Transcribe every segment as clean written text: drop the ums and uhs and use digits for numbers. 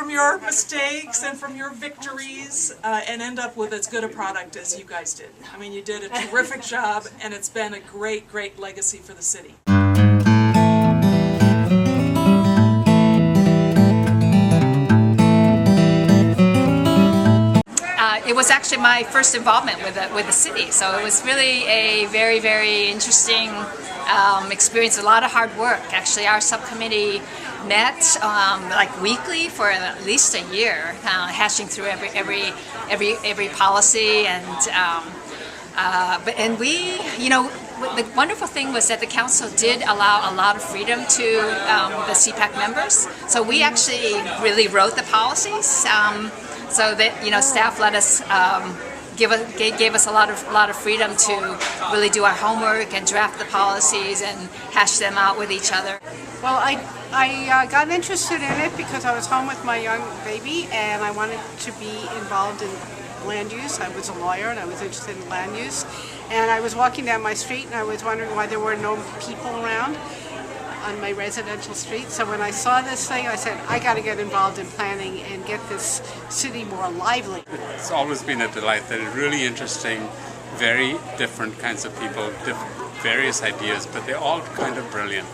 Your mistakes and from your victories and end up with as good a product as you guys did. I mean, you did a terrific job, and it's been a great, great legacy for the city. It was actually my first involvement with the city, so it was really a very, very interesting experience. A lot of hard work. Actually, our subcommittee met like weekly for at least a year, hashing through every policy, and we, you know, the wonderful thing was that the council did allow a lot of freedom to the CPAC members. So we actually really wrote the policies, so that, you know, staff let us gave us a lot of freedom to really do our homework and draft the policies and hash them out with each other. Well, I got interested in it because I was home with my young baby and I wanted to be involved in land use. I was a lawyer and I was interested in land use. And I was walking down my street and I was wondering why there were no people around on my residential street. So when I saw this thing, I said, I got to get involved in planning and get this city more lively. It's always been a delight. They're really interesting, very different kinds of people, various ideas, but they're all kind of brilliant.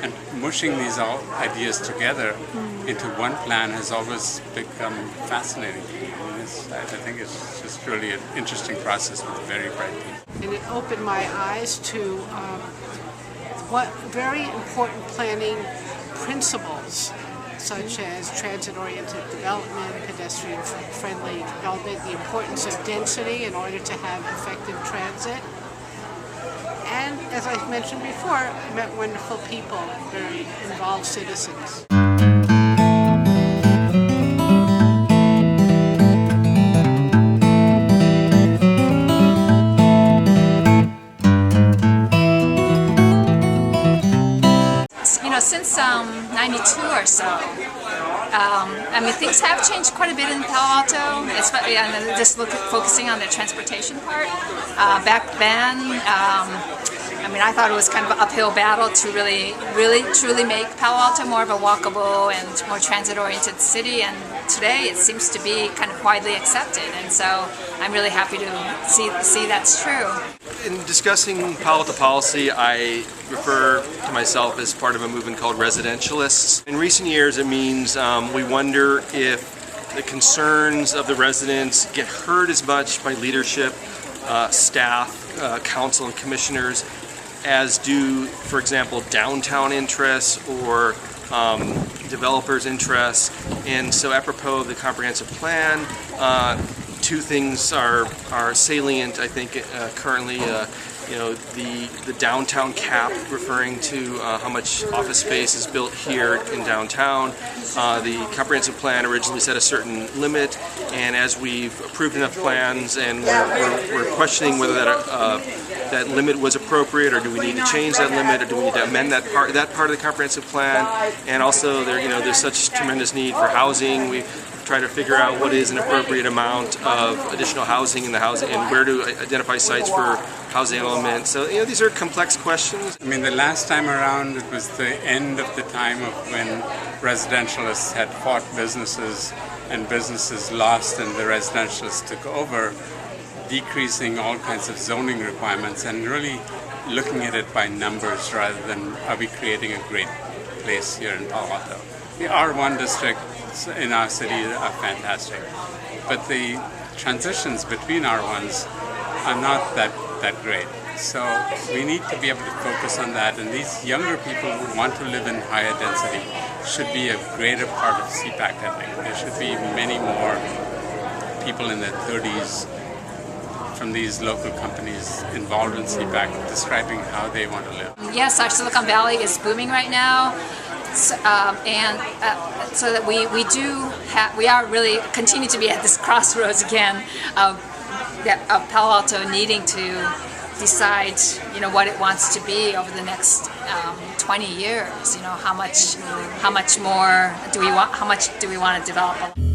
And mushing these all ideas together into one plan has always become fascinating. I think it's just really an interesting process with very bright people. And it opened my eyes to what very important planning principles, such as transit-oriented development, pedestrian-friendly development, the importance of density in order to have effective transit. And as I mentioned before, I met wonderful people, very involved citizens. You know, since '92 or so, I mean, things have changed quite a bit in Palo Alto, especially just focusing on the transportation part. Back then, I mean, I thought it was kind of an uphill battle to really, truly make Palo Alto more of a walkable and more transit-oriented city, and today it seems to be kind of widely accepted, and so I'm really happy to see that's true. In discussing Palo Alto policy, I refer to myself as part of a movement called residentialists. In recent years, it means we wonder if the concerns of the residents get heard as much by leadership, staff, council, and commissioners as do, for example, downtown interests or developers' interests. And so apropos of the comprehensive plan, two things are salient, I think, currently. You know, the downtown cap, referring to how much office space is built here in downtown. The comprehensive plan originally set a certain limit, and as we've approved enough plans and we're questioning whether that limit was appropriate, or do we need to change that limit, or do we need to amend that part of the comprehensive plan. And also, there's such tremendous need for housing. We try to figure out what is an appropriate amount of additional housing in the housing, and where to identify sites for housing elements. So, these are complex questions. I mean, the last time around, it was the end of the time of when residentialists had fought businesses and businesses lost and the residentialists took over, decreasing all kinds of zoning requirements and really looking at it by numbers rather than are we creating a great place here in Palo Alto. The R1 districts in our city are fantastic, but the transitions between R1s are not that great. So we need to be able to focus on that, and these younger people who want to live in higher density should be a greater part of CPAC, I think. There should be many more people in their 30s from these local companies involved in CPAC describing how they want to live. Yes, our Silicon Valley is booming right now. So that we are really continue to be at this crossroads again. of Palo Alto needing to decide, what it wants to be over the next 20 years. How much more do we want? How much do we want to develop?